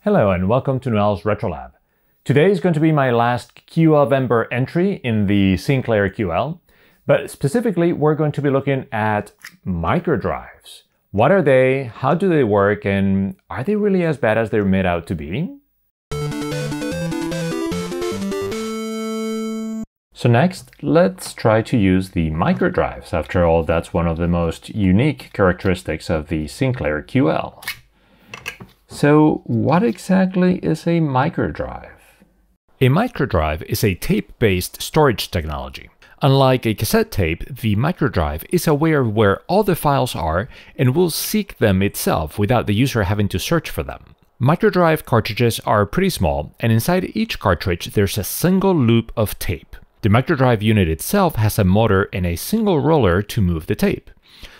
Hello and welcome to Noel's RetroLab. Today is going to be my last QLvember entry in the Sinclair QL, but specifically we're going to be looking at microdrives. What are they, how do they work, and are they really as bad as they're made out to be? So next, let's try to use the microdrives. After all, that's one of the most unique characteristics of the Sinclair QL. So what exactly is a microdrive? A microdrive is a tape-based storage technology. Unlike a cassette tape, the microdrive is aware of where all the files are and will seek them itself without the user having to search for them. Microdrive cartridges are pretty small, and inside each cartridge there's a single loop of tape. The microdrive unit itself has a motor and a single roller to move the tape.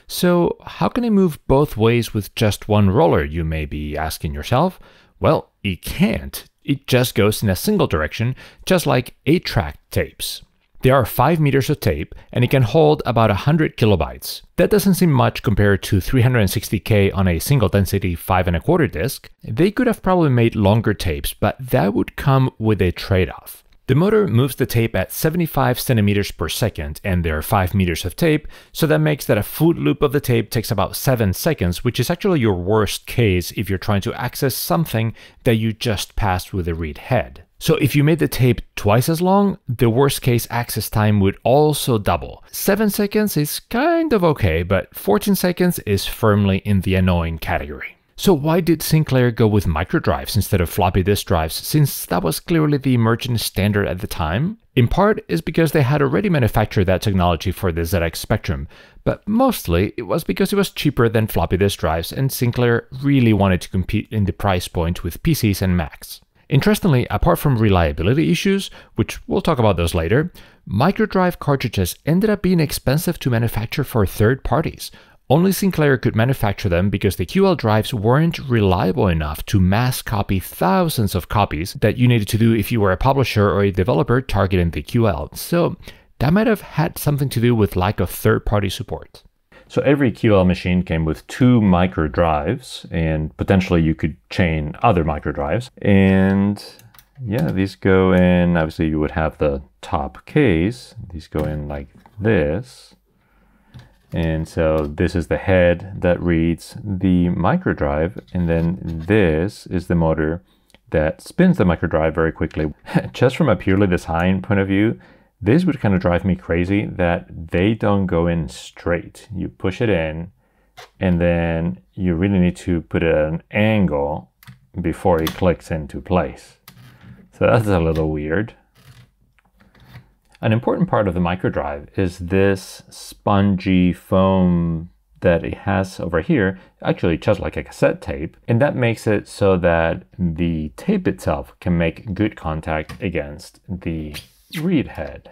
So how can it move both ways with just one roller, you may be asking yourself? Well, it can't. It just goes in a single direction, just like 8-track tapes. There are 5 meters of tape, and it can hold about 100 kilobytes. That doesn't seem much compared to 360K on a single density 5¼ disc. They could have probably made longer tapes, but that would come with a trade-off. The motor moves the tape at 75 centimeters per second, and there are 5 meters of tape, so that makes that a foot loop of the tape takes about 7 seconds, which is actually your worst case if you're trying to access something that you just passed with a read head. So if you made the tape twice as long, the worst case access time would also double. 7 seconds is kind of okay, but 14 seconds is firmly in the annoying category. So why did Sinclair go with microdrives instead of floppy disk drives, since that was clearly the emerging standard at the time? In part is because they had already manufactured that technology for the ZX Spectrum, but mostly it was because it was cheaper than floppy disk drives and Sinclair really wanted to compete in the price point with PCs and Macs. Interestingly, apart from reliability issues, which we'll talk about those later, microdrive cartridges ended up being expensive to manufacture for third parties. Only Sinclair could manufacture them because the QL drives weren't reliable enough to mass copy thousands of copies that you needed to do if you were a publisher or a developer targeting the QL. So that might have had something to do with lack of third-party support. So every QL machine came with 2 microdrives, and potentially you could chain other microdrives. And yeah, these go in, obviously you would have the top case. These go in like this. And so this is the head that reads the microdrive, and then this is the motor that spins the microdrive very quickly. Just from a purely design point of view, this would kind of drive me crazy that they don't go in straight. You push it in, and then you really need to put it at an angle before it clicks into place. So that's a little weird. An important part of the microdrive is this spongy foam that it has over here, actually just like a cassette tape, and that makes it so that the tape itself can make good contact against the read head,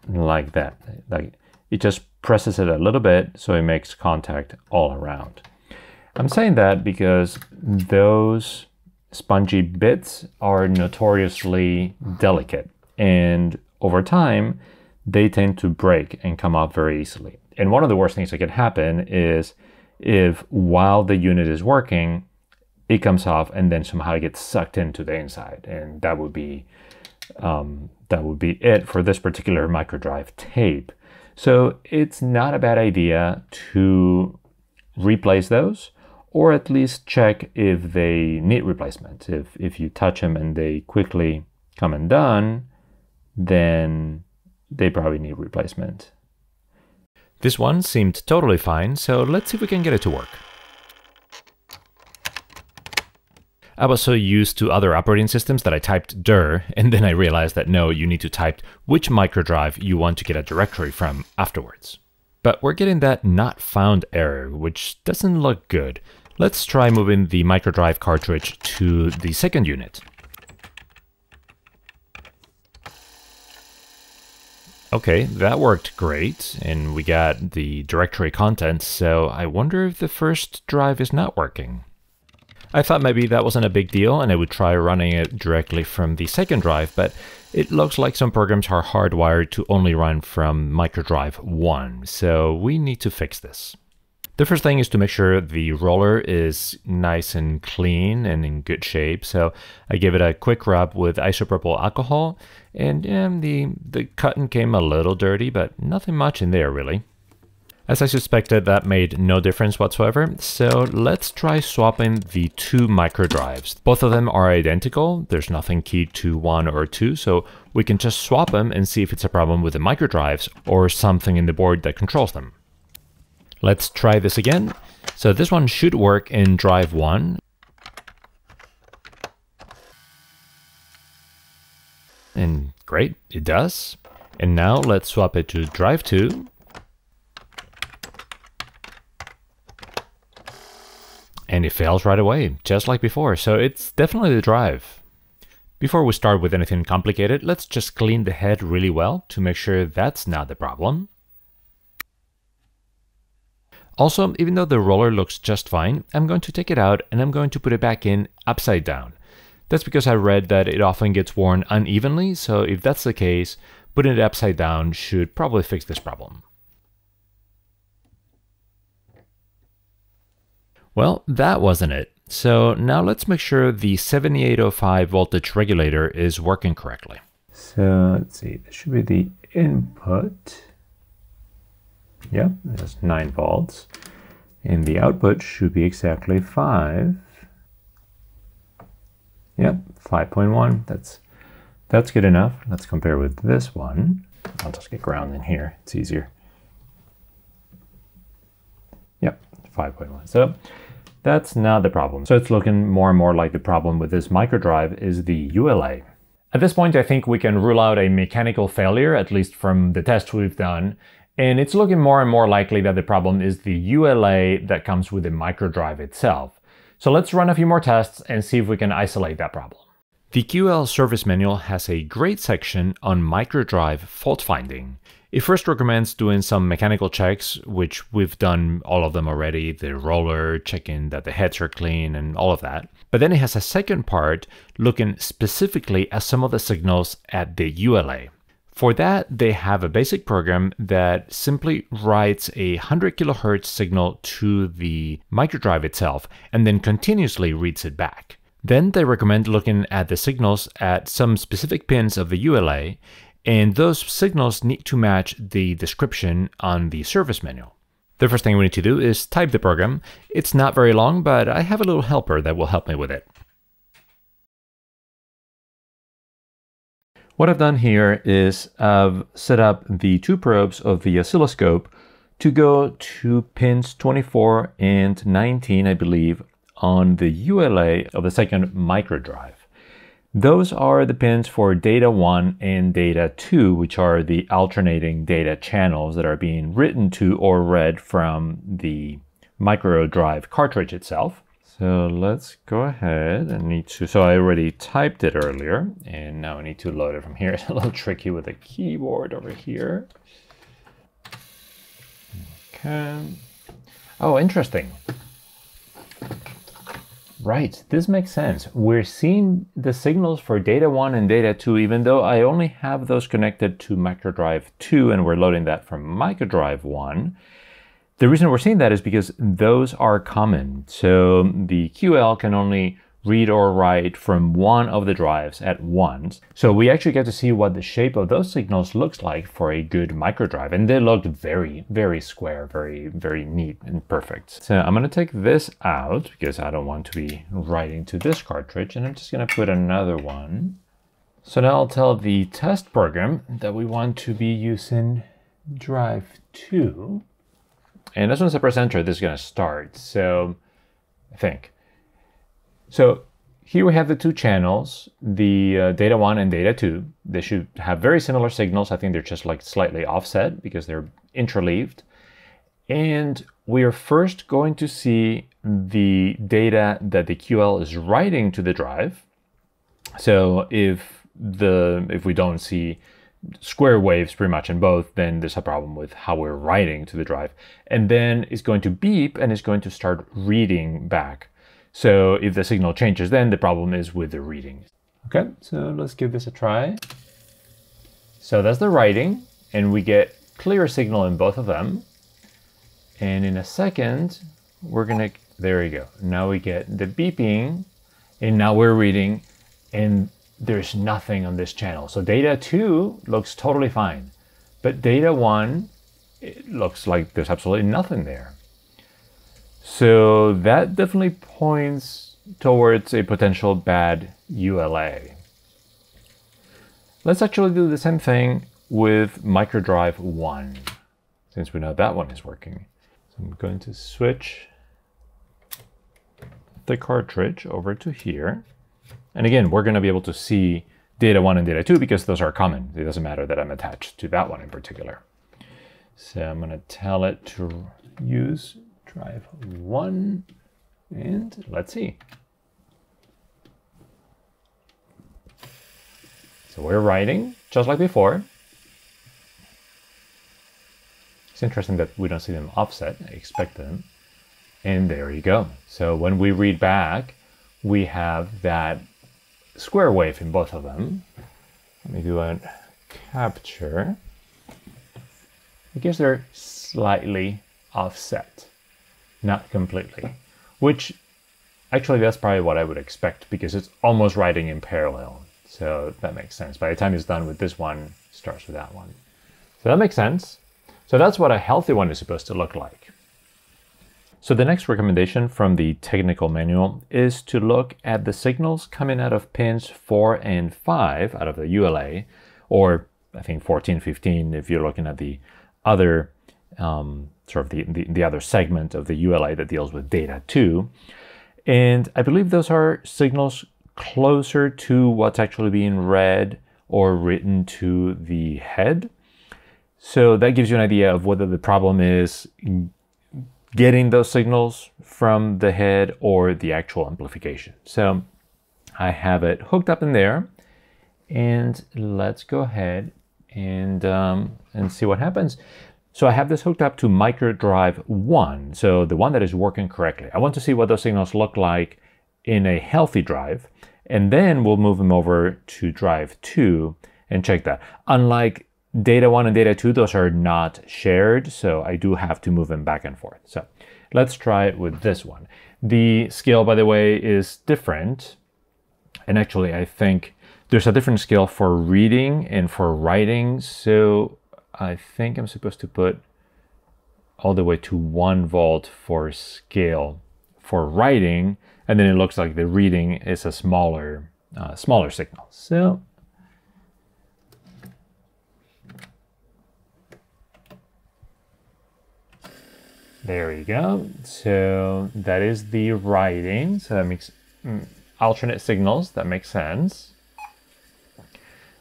like that. Like it just presses it a little bit so it makes contact all around. I'm saying that because those spongy bits are notoriously delicate, and over time, they tend to break and come off very easily. And one of the worst things that can happen is if while the unit is working, it comes off and then somehow it gets sucked into the inside. And that would be it for this particular microdrive tape. So it's not a bad idea to replace those, or at least check if they need replacement. If you touch them and they quickly come undone, then they probably need replacement. This one seemed totally fine, so let's see if we can get it to work. I was so used to other operating systems that I typed dir, and then I realized that no, you need to type which microdrive you want to get a directory from afterwards. But we're getting that not found error, which doesn't look good. Let's try moving the microdrive cartridge to the second unit. Okay, that worked great, and we got the directory content, so I wonder if the first drive is not working. I thought maybe that wasn't a big deal and I would try running it directly from the second drive, but it looks like some programs are hardwired to only run from microdrive 1, so we need to fix this. The first thing is to make sure the roller is nice and clean and in good shape. So I give it a quick rub with isopropyl alcohol, and the cotton came a little dirty, but nothing much in there really. As I suspected, that made no difference whatsoever, so let's try swapping the two microdrives. Both of them are identical, there's nothing keyed to one or two, so we can just swap them and see if it's a problem with the microdrives or something in the board that controls them. Let's try this again. So this one should work in drive 1. And great, it does. And now let's swap it to drive 2. And it fails right away, just like before, so it's definitely the drive. Before we start with anything complicated, let's just clean the head really well to make sure that's not the problem. Also, even though the roller looks just fine, I'm going to take it out and I'm going to put it back in upside down. That's because I read that it often gets worn unevenly, so if that's the case, putting it upside down should probably fix this problem. Well, that wasn't it. So now let's make sure the 7805 voltage regulator is working correctly. So let's see, this should be the input. Yep, that's 9 volts. And the output should be exactly 5. Yep, 5.1. That's good enough. Let's compare with this one. I'll just get ground in here. It's easier. Yep, 5.1. So that's not the problem. So it's looking more and more like the problem with this microdrive is the ULA. At this point, I think we can rule out a mechanical failure, at least from the test we've done. And it's looking more and more likely that the problem is the ULA that comes with the microdrive itself. So let's run a few more tests and see if we can isolate that problem. The QL service manual has a great section on microdrive fault finding. It first recommends doing some mechanical checks, which we've done all of them already, the roller, checking that the heads are clean and all of that. But then it has a second part looking specifically at some of the signals at the ULA. For that, they have a basic program that simply writes a 100 kilohertz signal to the microdrive itself and then continuously reads it back. Then they recommend looking at the signals at some specific pins of the ULA, and those signals need to match the description on the service manual. The first thing we need to do is type the program. It's not very long, but I have a little helper that will help me with it. What I've done here is I've set up the two probes of the oscilloscope to go to pins 24 and 19, I believe, on the ULA of the second microdrive. Those are the pins for data 1 and data 2, which are the alternating data channels that are being written to or read from the microdrive cartridge itself. So let's go ahead and so I already typed it earlier, and now I need to load it from here. It's a little tricky with the keyboard over here. Okay. Oh, interesting. Right, this makes sense. We're seeing the signals for data 1 and data 2, even though I only have those connected to microdrive 2 and we're loading that from microdrive 1. The reason we're seeing that is because those are common. So the QL can only read or write from one of the drives at once. So we actually get to see what the shape of those signals looks like for a good microdrive. And they looked very, very square, very, very neat and perfect. So I'm going to take this out because I don't want to be writing to this cartridge. And I'm just going to put another one. So now I'll tell the test program that we want to be using drive 2. And as soon as I press enter, this is going to start. So I think. So here we have the two channels, the data 1 and data 2. They should have very similar signals. I think they're just like slightly offset because they're interleaved. And we are first going to see the data that the QL is writing to the drive. So if we don't see square waves pretty much in both, then there's a problem with how we're writing to the drive. And then it's going to beep and it's going to start reading back. So if the signal changes, then the problem is with the reading. Okay, so let's give this a try. So that's the writing, and we get clear signal in both of them. And in a second, we're gonna, there we go. Now we get the beeping, and now we're reading, and there's nothing on this channel. So data 2 looks totally fine, but data 1, it looks like there's absolutely nothing there. So that definitely points towards a potential bad ULA. Let's actually do the same thing with Microdrive 1, since we know that one is working. So I'm going to switch the cartridge over to here. And again, we're going to be able to see data 1 and data 2 because those are common. It doesn't matter that I'm attached to that one in particular. So I'm going to tell it to use drive 1, and let's see. So we're writing just like before. It's interesting that we don't see them offset. I expect them. And there you go. So when we read back, we have that square wave in both of them. Let me do a capture. I guess they're slightly offset, not completely, which actually that's probably what I would expect because it's almost writing in parallel. So that makes sense. By the time it's done with this one, it starts with that one. So that makes sense. So that's what a healthy one is supposed to look like. So the next recommendation from the technical manual is to look at the signals coming out of pins 4 and 5 out of the ULA, or I think 14, 15 if you're looking at the other sort of the other segment of the ULA that deals with data 2. And I believe those are signals closer to what's actually being read or written to the head. So that gives you an idea of whether the problem is getting those signals from the head or the actual amplification. So I have it hooked up in there, and let's go ahead and see what happens. So I have this hooked up to Microdrive 1, so the one that is working correctly. I want to see what those signals look like in a healthy drive, and then we'll move them over to drive 2 and check that. Unlike data 1 and data 2, those are not shared, so I do have to move them back and forth. So let's try it with this one. The scale, by the way, is different. And actually, I think there's a different scale for reading and for writing. So I think I'm supposed to put all the way to 1 volt for scale for writing. And then it looks like the reading is a smaller signal. So there you go. So that is the writing. So that makes alternate signals. That makes sense.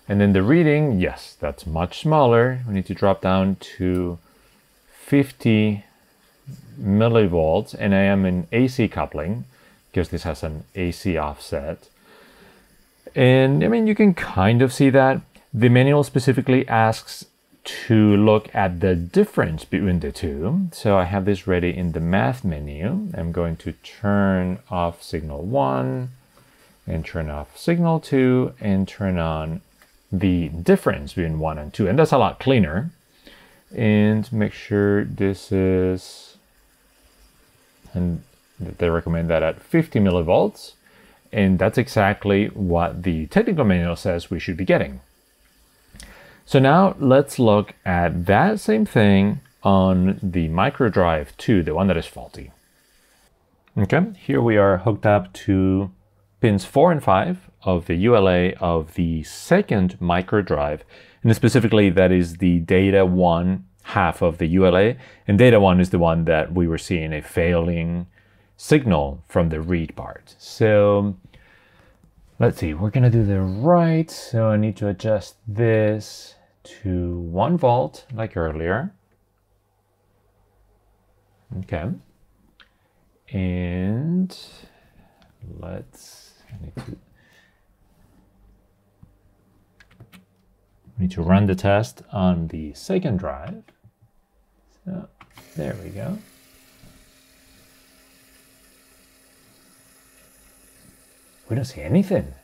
And then the reading, yes, that's much smaller. We need to drop down to 50 millivolts. And I am in AC coupling because this has an AC offset. And I mean, you can kind of see that. The manual specifically asks to look at the difference between the two. So I have this ready in the math menu. I'm going to turn off signal 1 and turn off signal 2 and turn on the difference between 1 and 2. And that's a lot cleaner. And make sure this is, and they recommend that at 50 millivolts. And that's exactly what the technical manual says we should be getting. So now let's look at that same thing on the Microdrive 2, the one that is faulty. Okay, here we are hooked up to pins 4 and 5 of the ULA of the second Microdrive. And specifically, that is the data 1 half of the ULA. And data 1 is the one that we were seeing a failing signal from the read part. So let's see, we're going to do the write. So I need to adjust this to 1 volt like earlier. Okay. And I need to run the test on the second drive. So there we go. We don't see anything.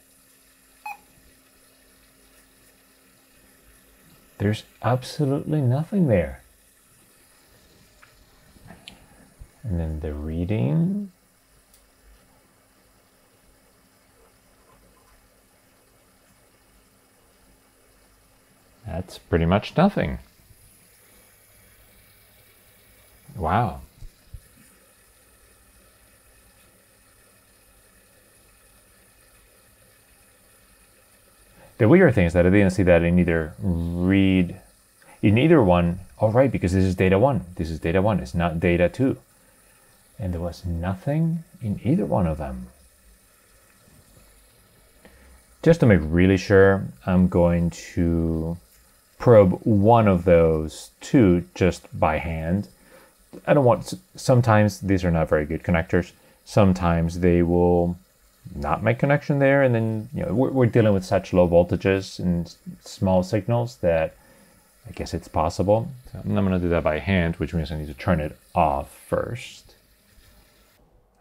There's absolutely nothing there. And then the reading. That's pretty much nothing. Wow. The weird thing is that I didn't see that in either one. Oh, right, because this is data 1. This is data 1. It's not data 2. And there was nothing in either one of them. Just to make really sure, I'm going to probe one of those two just by hand. I don't want, sometimes these are not very good connectors. Sometimes they will not make connection there, and then we're dealing with such low voltages and small signals that I guess it's possible. So I'm going to do that by hand, which means I need to turn it off first.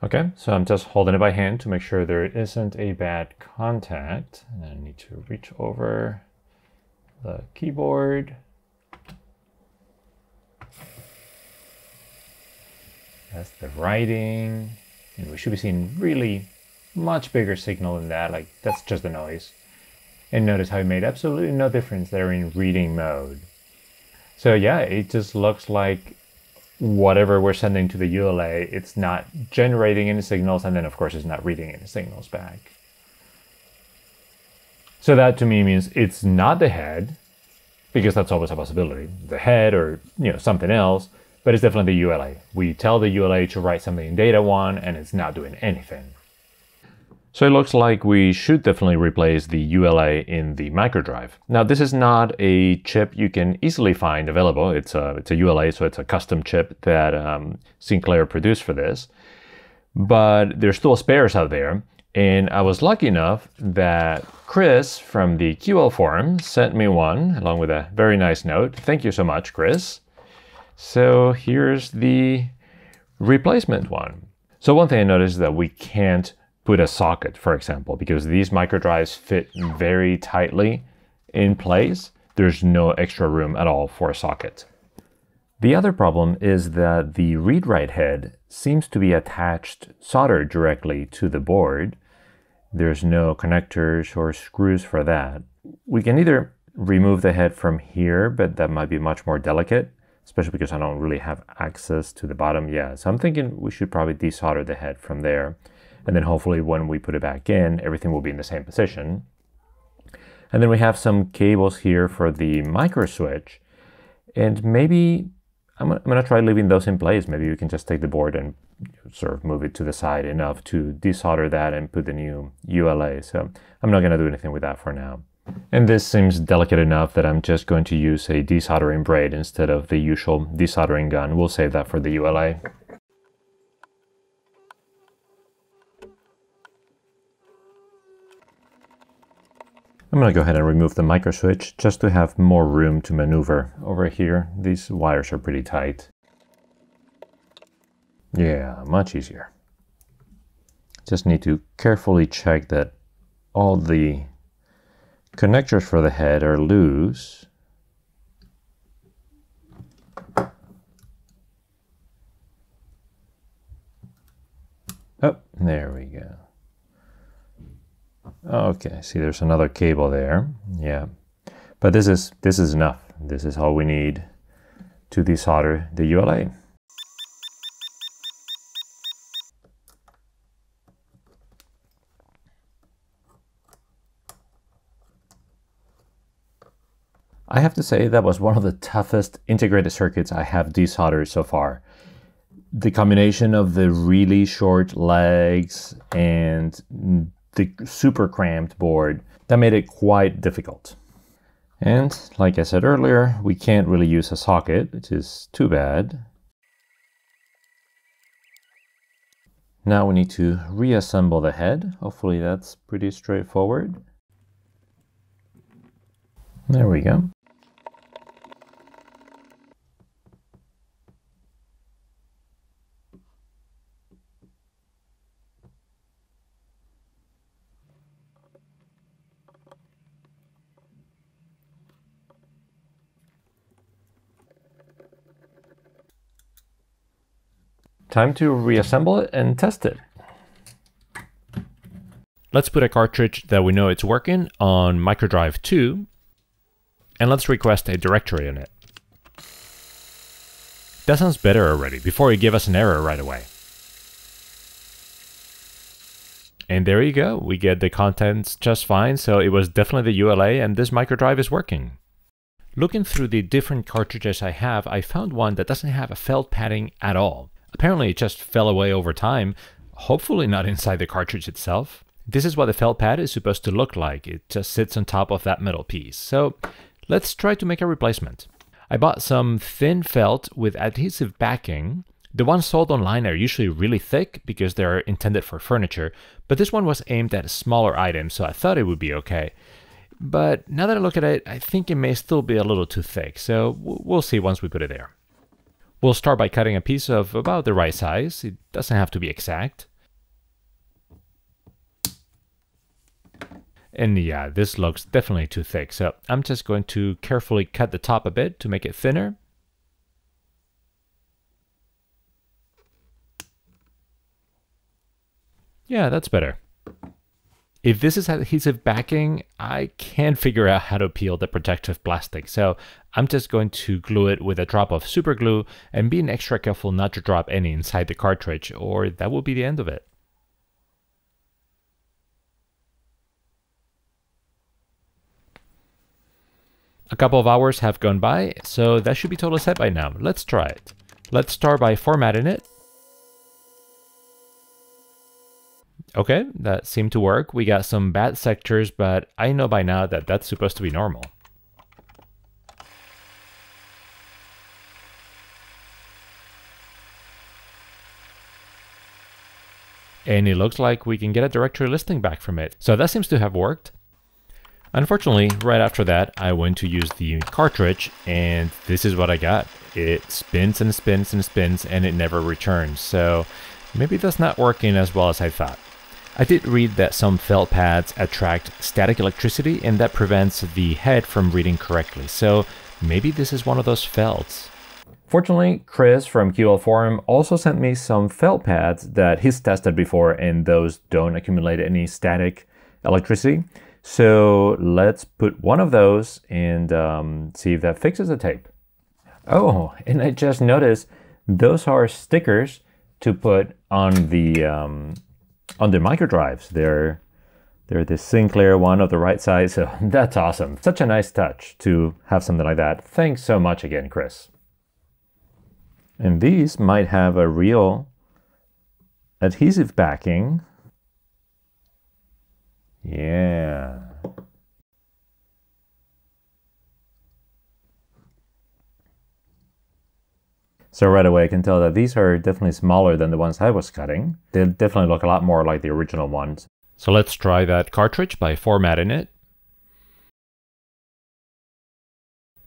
Okay, so I'm just holding it by hand to make sure there isn't a bad contact. And then I need to reach over the keyboard. That's the writing. And we should be seeing really much bigger signal than that. Like, that's just the noise. And notice how it made absolutely no difference there in reading mode. So yeah, it just looks like whatever we're sending to the ULA, it's not generating any signals, and then of course it's not reading any signals back. So that to me means it's not the head, because that's always a possibility. The head or something else, but it's definitely the ULA. We tell the ULA to write something in data 1 and it's not doing anything. So it looks like we should definitely replace the ULA in the Microdrive. Now this is not a chip you can easily find available. It's a ULA, so it's a custom chip that Sinclair produced for this. But there's still spares out there. And I was lucky enough that Chris from the QL forum sent me one along with a very nice note. Thank you so much, Chris. So here's the replacement one. So one thing I noticed is that we can't put a socket, for example, because these Microdrives fit very tightly in place. There's no extra room at all for a socket. The other problem is that the read-write head seems to be attached, soldered directly to the board. There's no connectors or screws for that. We can either remove the head from here, but that might be much more delicate, especially because I don't really have access to the bottom. Yeah, so I'm thinking we should probably desolder the head from there. And then hopefully when we put it back in, everything will be in the same position. And then we have some cables here for the micro switch. And maybe I'm gonna try leaving those in place. Maybe we can just take the board and sort of move it to the side enough to desolder that and put the new ULA. So I'm not gonna do anything with that for now. And this seems delicate enough that I'm just going to use a desoldering braid instead of the usual desoldering gun. We'll save that for the ULA. I'm going to go ahead and remove the micro switch just to have more room to maneuver over here. These wires are pretty tight. Yeah, much easier. Just need to carefully check that all the connectors for the head are loose. Oh, there we go. Okay, see there's another cable there. Yeah, but this is enough. This is all we need to desolder the ULA. I have to say that was one of the toughest integrated circuits I have desoldered so far. The combination of the really short legs and the super cramped board, that made it quite difficult. And like I said earlier, we can't really use a socket, which is too bad. Now we need to reassemble the head. Hopefully that's pretty straightforward. There we go. time to reassemble it and test it. Let's put a cartridge that we know it's working on Microdrive 2, and let's request a directory in it. That sounds better already, before you give us an error right away. And there you go, we get the contents just fine, so it was definitely the ULA, and this Microdrive is working. Looking through the different cartridges I have, I found one that doesn't have a felt padding at all. Apparently it just fell away over time, hopefully not inside the cartridge itself. This is what the felt pad is supposed to look like. It just sits on top of that metal piece. So let's try to make a replacement. I bought some thin felt with adhesive backing. The ones sold online are usually really thick because they're intended for furniture, but this one was aimed at smaller items, so I thought it would be okay. But now that I look at it, I think it may still be a little too thick, so we'll see once we put it there. We'll start by cutting a piece of about the right size. It doesn't have to be exact. And yeah, this looks definitely too thick, so I'm just going to carefully cut the top a bit to make it thinner. Yeah, that's better. If this is adhesive backing, I can't figure out how to peel the protective plastic, so I'm just going to glue it with a drop of super glue and being extra careful not to drop any inside the cartridge, or that will be the end of it. A couple of hours have gone by, so that should be totally set by now. Let's try it. Let's start by formatting it. Okay, that seemed to work. We got some bad sectors, but I know by now that that's supposed to be normal. And it looks like we can get a directory listing back from it. So that seems to have worked. Unfortunately, right after that, I went to use the cartridge, and this is what I got. It spins and spins and spins, and it never returns. So maybe that's not working as well as I thought. I did read that some felt pads attract static electricity, and that prevents the head from reading correctly. So maybe this is one of those felts. Fortunately, Chris from QL Forum also sent me some felt pads that he's tested before, and those don't accumulate any static electricity. So let's put one of those and see if that fixes the tape. Oh, and I just noticed those are stickers to put on the Microdrives. They're the Sinclair one of the right side, so that's awesome. Such a nice touch to have something like that. Thanks so much again, Chris. And these might have a real adhesive backing. Yeah. So right away I can tell that these are definitely smaller than the ones I was cutting. They definitely look a lot more like the original ones. So let's try that cartridge by formatting it.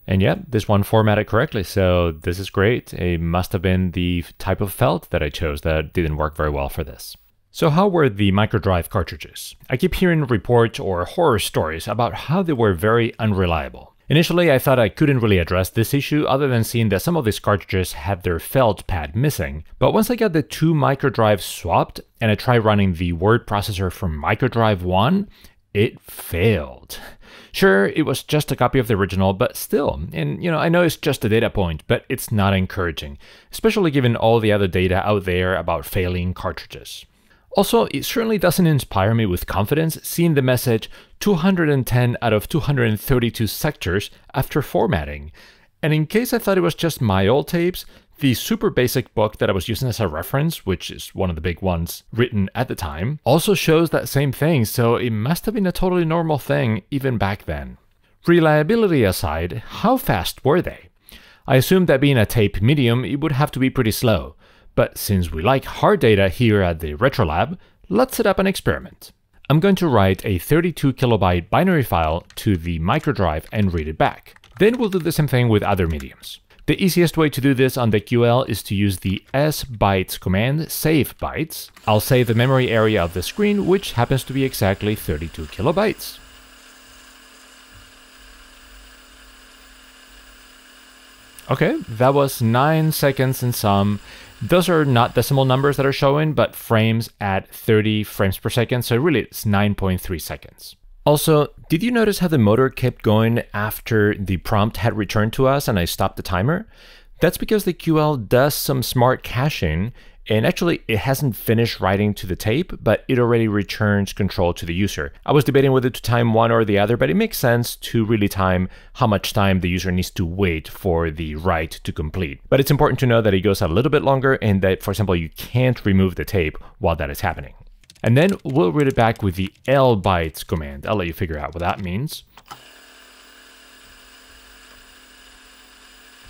And yeah, this one formatted correctly, so this is great. It must have been the type of felt that I chose that didn't work very well for this. So how were the Microdrive cartridges? I keep hearing reports or horror stories about how they were very unreliable. Initially, I thought I couldn't really address this issue other than seeing that some of these cartridges had their felt pad missing. But once I got the two Microdrives swapped and I tried running the word processor from Microdrive 1, it failed. Sure, it was just a copy of the original, but still, and I know it's just a data point, but it's not encouraging, especially given all the other data out there about failing cartridges. Also, it certainly doesn't inspire me with confidence seeing the message 210 out of 232 sectors after formatting. And in case I thought it was just my old tapes, the super basic book that I was using as a reference, which is one of the big ones written at the time, also shows that same thing, so it must have been a totally normal thing even back then. Reliability aside, how fast were they? I assumed that being a tape medium, it would have to be pretty slow. But since we like hard data here at the Retro Lab, let's set up an experiment. I'm going to write a 32 kilobyte binary file to the Microdrive and read it back. Then we'll do the same thing with other mediums. The easiest way to do this on the QL is to use the sbytes command, save bytes. I'll save the memory area of the screen, which happens to be exactly 32 kilobytes. Okay, that was 9 seconds in sum. Those are not decimal numbers that are showing, but frames at 30 frames per second, so really it's 9.3 seconds. Also, did you notice how the motor kept going after the prompt had returned to us and I stopped the timer? That's because the QL does some smart caching, and actually it hasn't finished writing to the tape, but it already returns control to the user. I was debating whether to time one or the other, but it makes sense to really time how much time the user needs to wait for the write to complete. But it's important to know that it goes a little bit longer and that, for example, you can't remove the tape while that is happening. And then we'll read it back with the lbytes command. I'll let you figure out what that means.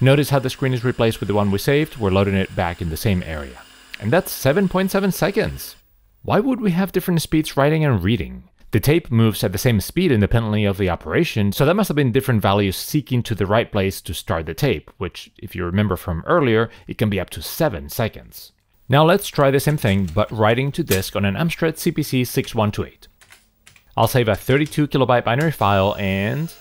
Notice how the screen is replaced with the one we saved. We're loading it back in the same area. And that's 7.7 seconds. Why would we have different speeds writing and reading? The tape moves at the same speed independently of the operation, so that must have been different values seeking to the right place to start the tape, which, if you remember from earlier, it can be up to 7 seconds. Now let's try the same thing, but writing to disk on an Amstrad CPC 6128. I'll save a 32 kilobyte binary file and...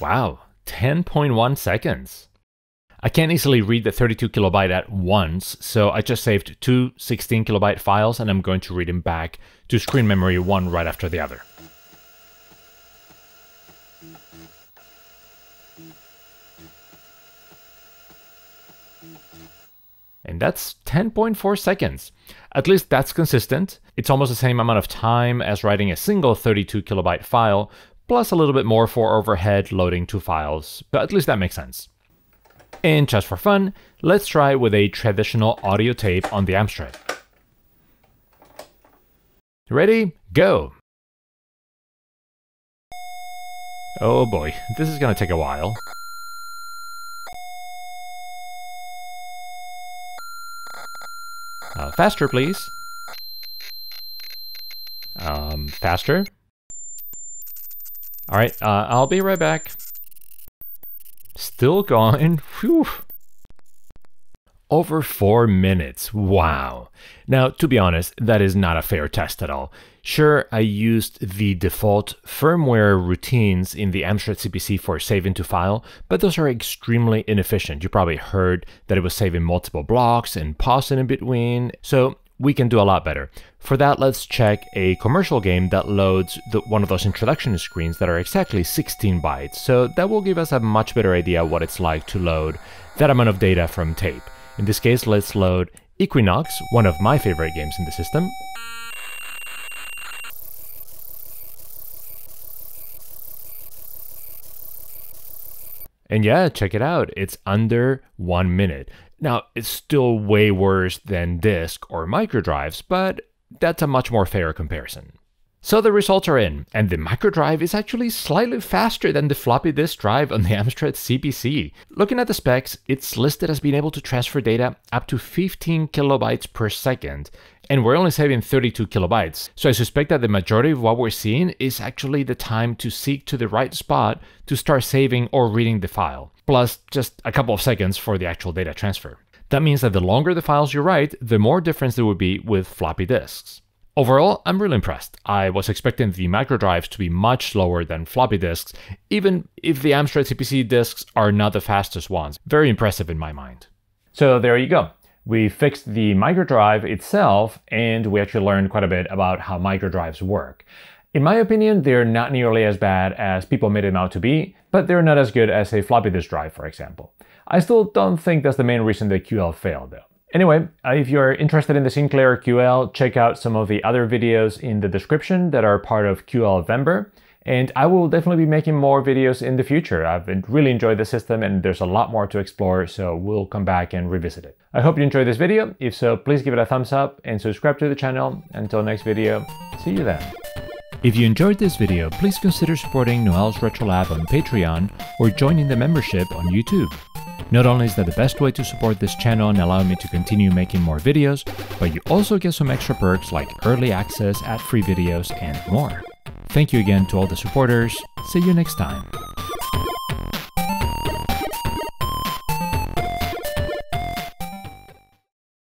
Wow, 10.1 seconds. I can't easily read the 32 kilobyte at once, so I just saved two 16 kilobyte files and I'm going to read them back to screen memory one right after the other. And that's 10.4 seconds. At least that's consistent. It's almost the same amount of time as writing a single 32 kilobyte file, plus a little bit more for overhead loading two files, but at least that makes sense. And just for fun, let's try with a traditional audio tape on the Amstrad. Ready? Go! Oh boy, this is gonna take a while. Faster, please. Faster. All right, I'll be right back. Still going. Whew. Over 4 minutes. Wow. Now, to be honest, that is not a fair test at all. Sure, I used the default firmware routines in the Amstrad CPC for saving to file, but those are extremely inefficient. You probably heard that it was saving multiple blocks and pausing in between, so we can do a lot better. For that, let's check a commercial game that loads one of those introduction screens that are exactly 16 bytes, so that will give us a much better idea what it's like to load that amount of data from tape. In this case, let's load Equinox, one of my favorite games in the system. And yeah, check it out, it's under 1 minute. Now, it's still way worse than disk or microdrives, but that's a much more fair comparison. So the results are in, and the Microdrive is actually slightly faster than the floppy disk drive on the Amstrad CPC. Looking at the specs, it's listed as being able to transfer data up to 15 kilobytes per second, and we're only saving 32 kilobytes. So I suspect that the majority of what we're seeing is actually the time to seek to the right spot to start saving or reading the file, plus just a couple of seconds for the actual data transfer. That means that the longer the files you write, the more difference there would be with floppy disks. Overall, I'm really impressed. I was expecting the Microdrives to be much slower than floppy disks, even if the Amstrad CPC disks are not the fastest ones. Very impressive in my mind. So there you go. We fixed the Microdrive itself, and we actually learned quite a bit about how Microdrives work. In my opinion, they're not nearly as bad as people made them out to be, but they're not as good as a floppy disk drive, for example. I still don't think that's the main reason the QL failed, though. Anyway, if you're interested in the Sinclair QL, check out some of the other videos in the description that are part of QLvember, and I will definitely be making more videos in the future. I've really enjoyed the system and there's a lot more to explore, so we'll come back and revisit it. I hope you enjoyed this video. If so, please give it a thumbs up and subscribe to the channel. Until next video, see you then. If you enjoyed this video, please consider supporting Noel's Retro Lab on Patreon or joining the membership on YouTube. Not only is that the best way to support this channel and allow me to continue making more videos, but you also get some extra perks like early access, ad-free videos, and more. Thank you again to all the supporters. See you next time.